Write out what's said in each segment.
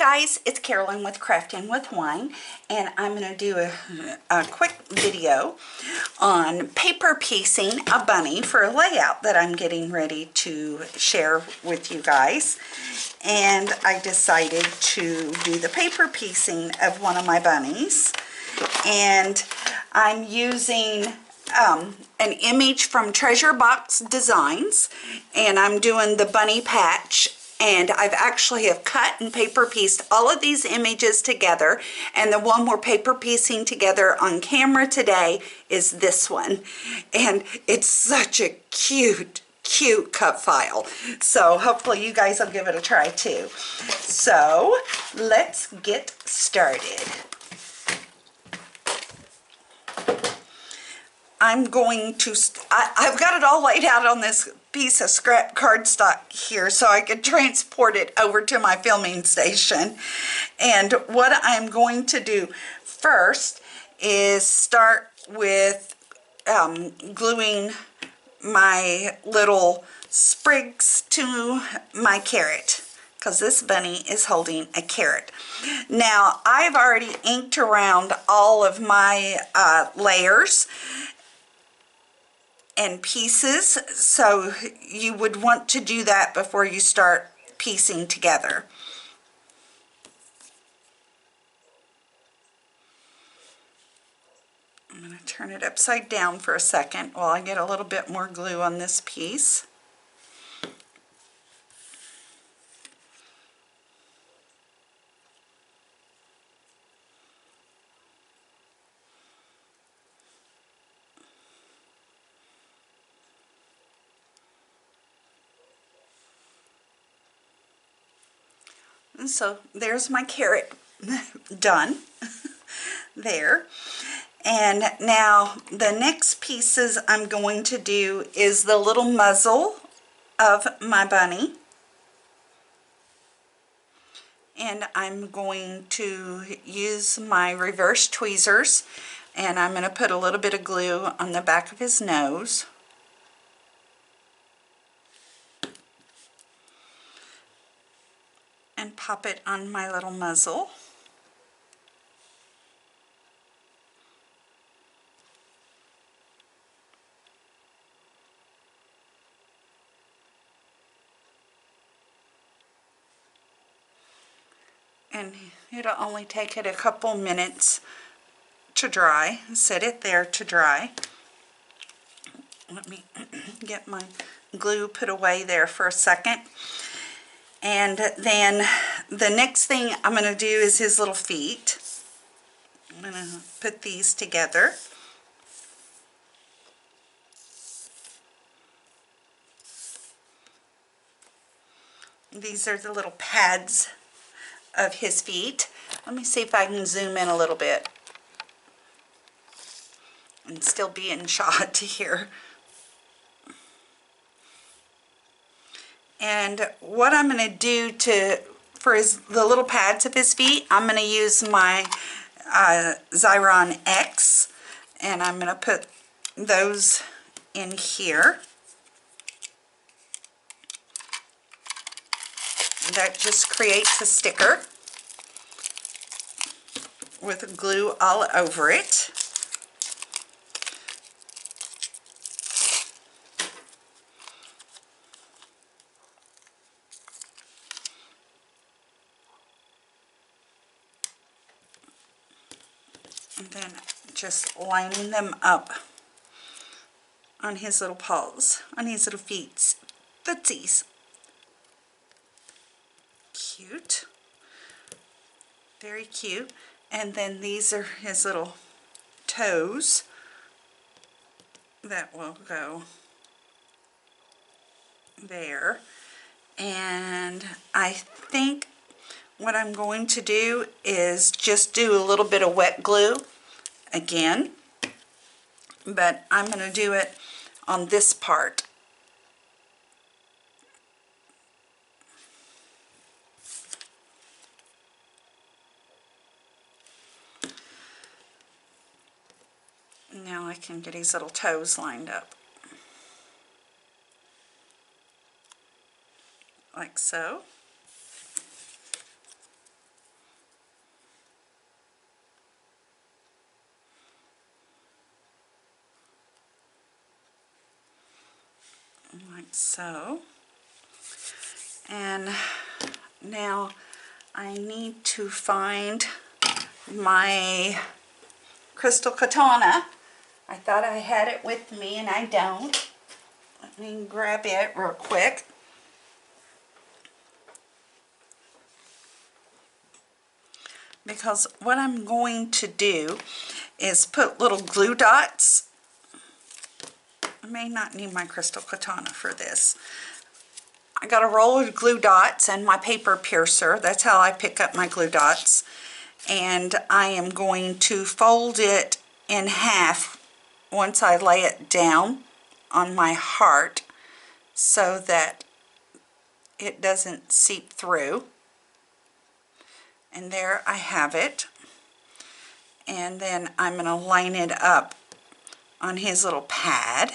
guys, it's Carolyn with Crafting with Wine, and I'm going to do a quick video on paper piecing a bunny for a layout that I'm getting ready to share with you guys. And I decided to do the paper piecing of one of my bunnies, and I'm using an image from Treasure Box Designs, and I'm doing the bunny patch. And I've actually have cut and paper pieced all of these images together, and the one we're paper piecing together on camera today is this one. And it's such a cute cut file. So hopefully you guys will give it a try too. So let's get started. I'm going to, I've got it all laid out on this piece of scrap cardstock here so I could transport it over to my filming station. And what I'm going to do first is start with gluing my little sprigs to my carrot, because this bunny is holding a carrot. Now, I've already inked around all of my layers and pieces, so you would want to do that before you start piecing together. I'm going to turn it upside down for a second while I get a little bit more glue on this piece. And so there's my carrot done there. And now the next pieces I'm going to do is the little muzzle of my bunny. And I'm going to use my reverse tweezers, and I'm going to put a little bit of glue on the back of his nose. And pop it on my little muzzle. And it'll only take it a couple minutes to dry. Set it there to dry. Let me get my glue put away there for a second. And then the next thing I'm going to do is his little feet. I'm going to put these together. These are the little pads of his feet. Let me see if I can zoom in a little bit and still be in shot here. And what I'm going to do for the little pads of his feet, I'm going to use my Xyron X, and I'm going to put those in here. That just creates a sticker with glue all over it. And then just lining them up on his little paws, on his little footsies. Cute. Very cute. And then these are his little toes that will go there. And I think what I'm going to do is just do a little bit of wet glue again, but I'm going to do it on this part. Now I can get his little toes lined up. Like so. like so. And now I need to find my crystal katana. I thought I had it with me and I don't. Let me grab it real quick. Because what I'm going to do is put little glue dots. I may not need my crystal katana for this. I got a roll of glue dots and my paper piercer. That's how I pick up my glue dots. And I am going to fold it in half once I lay it down on my heart so that it doesn't seep through. And there I have it. And then I'm going to line it up on his little pad.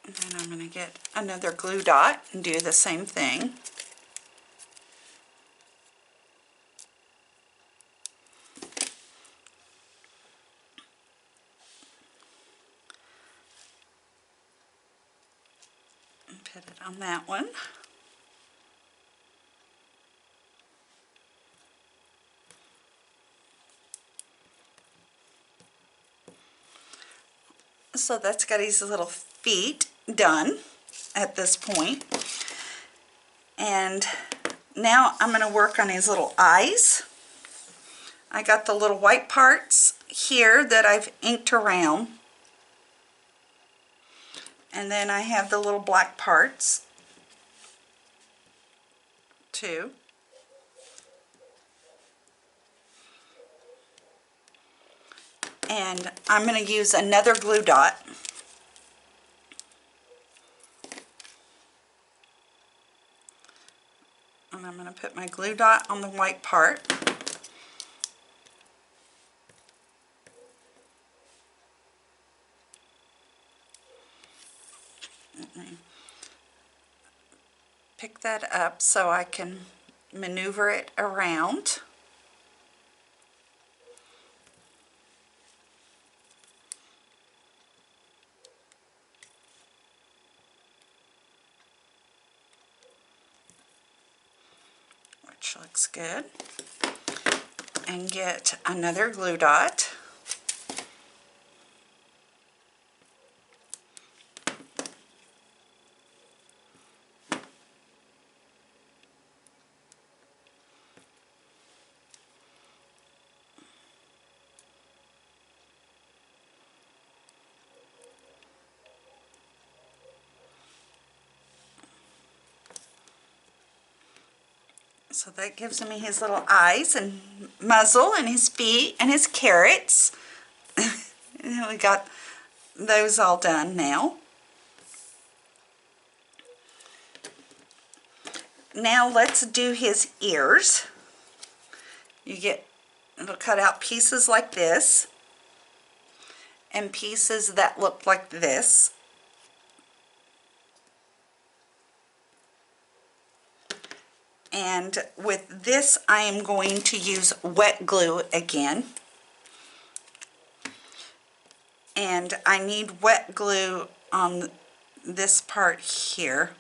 And then I'm going to get another glue dot and do the same thing. And put it on that one. So that's got his little feet done at this point. And now I'm going to work on his little eyes. I got the little white parts here that I've inked around. And then I have the little black parts too. And I'm going to use another glue dot. And I'm going to put my glue dot on the white part. Let me pick that up so I can maneuver it around. Which looks good. And get another glue dot. So that gives me his little eyes and muzzle and his feet and his carrots. And we got those all done now. Now let's do his ears. It'll cut out pieces like this and pieces that look like this. And with this, I am going to use wet glue again. And I need wet glue on this part here.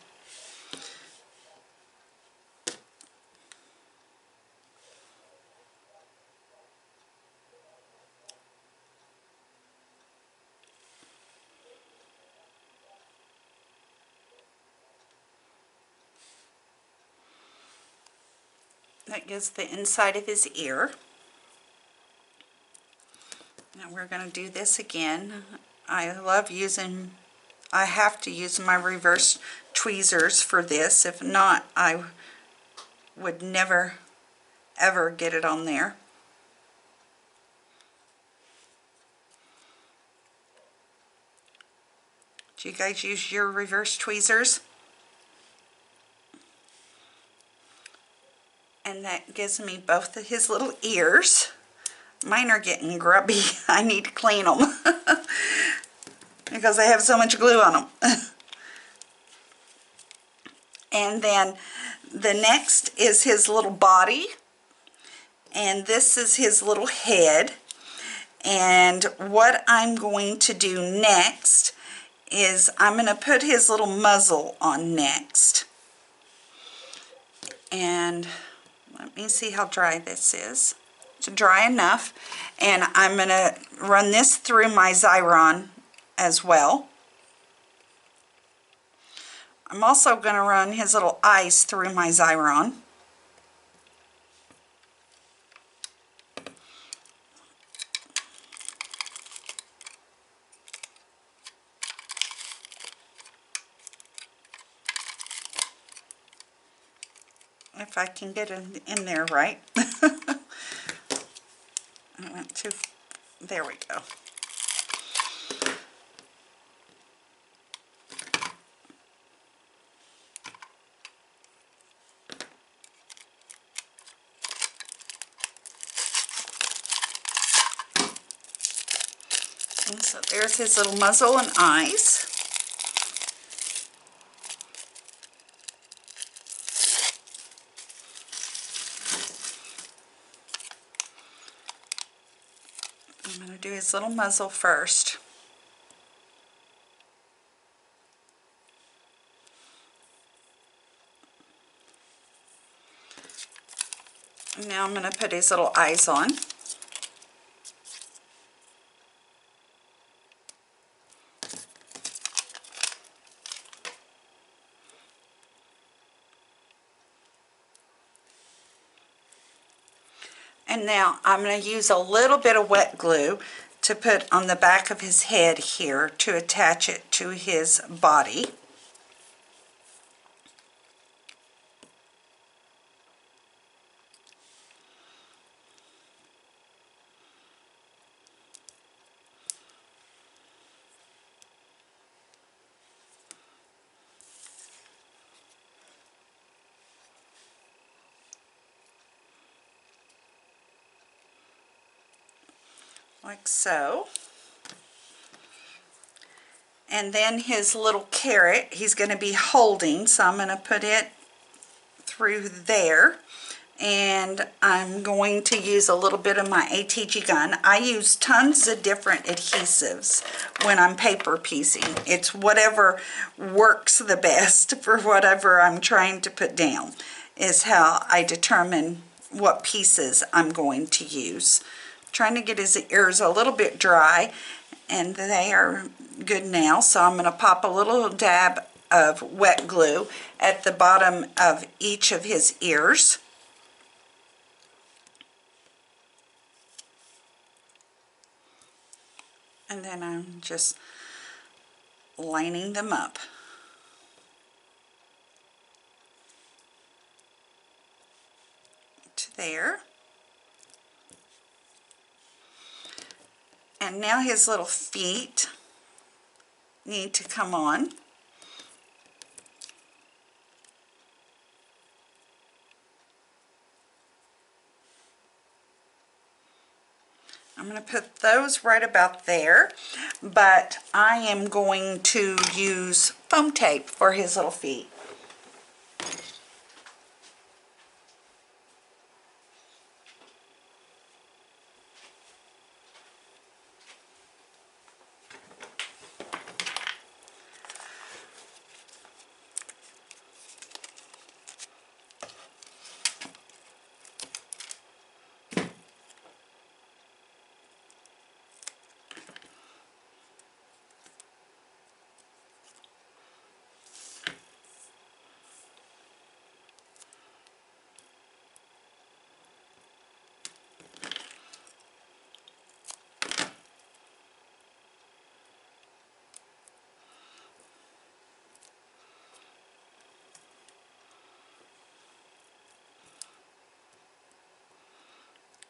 That gives the inside of his ear. Now we're going to do this again. I have to use my reverse tweezers for this. If not, I would never ever get it on there. Do you guys use your reverse tweezers? And that gives me both of his little ears. Mine are getting grubby. I need to clean them because I have so much glue on them. And then the next is his little body, and this is his little head. And what I'm going to do next is I'm going to put his little muzzle on next. And let me see how dry this is. It's dry enough. And I'm going to run this through my Xyron as well. I'm also going to run his little eyes through my Xyron. If I can get it in there right. I went too, there we go. And so there's his little muzzle and eyes. I'm going to do his little muzzle first. And now I'm going to put his little eyes on. And now I'm going to use a little bit of wet glue to put on the back of his head here to attach it to his body. Like so. And then his little carrot he's going to be holding, so I'm going to put it through there. And I'm going to use a little bit of my ATG gun. I use tons of different adhesives when I'm paper piecing. It's whatever works the best for whatever I'm trying to put down is how I determine what pieces I'm going to use. Trying to get his ears a little bit dry, and they are good now, so I'm going to pop a little dab of wet glue at the bottom of each of his ears. And then I'm just lining them up. To there. And now his little feet need to come on. I'm going to put those right about there, but I am going to use foam tape for his little feet.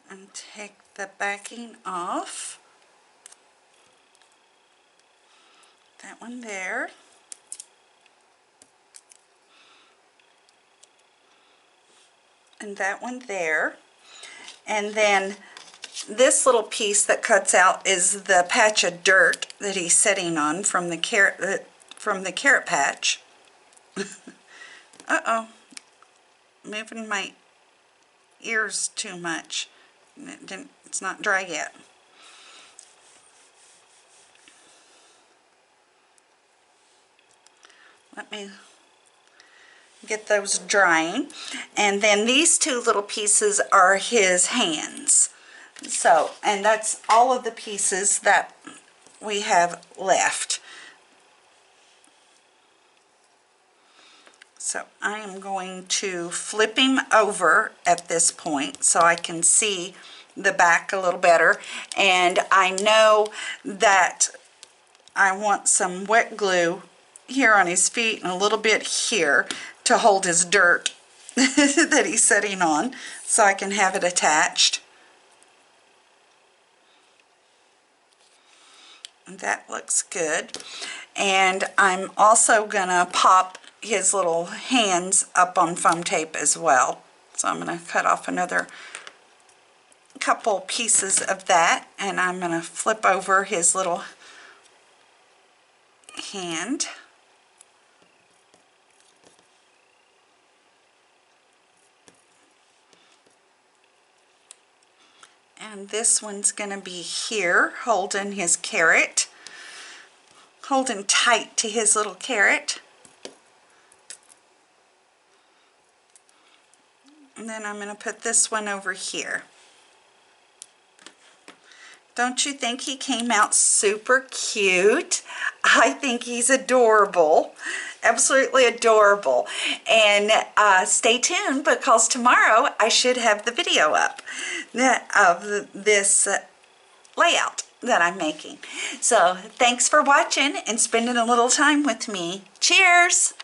And take the backing off. That one there. And that one there. And then this little piece that cuts out is the patch of dirt that he's sitting on from the carrot patch. Uh-oh, moving my ears too much. It's not dry yet. Let me get those drying. And then these two little pieces are his hands. So, and that's all of the pieces that we have left. So I am going to flip him over at this point so I can see the back a little better. And I know that I want some wet glue here on his feet and a little bit here to hold his dirt that he's sitting on so I can have it attached. And that looks good. And I'm also gonna pop his little hands up on foam tape as well. So I'm gonna cut off another couple pieces of that, and I'm gonna flip over his little hand. And this one's going to be here holding his carrot, holding tight to his little carrot. And then I'm going to put this one over here. Don't you think he came out super cute? I think he's adorable. Absolutely adorable. And stay tuned, because tomorrow I should have the video up of this layout that I'm making. So thanks for watching and spending a little time with me. Cheers!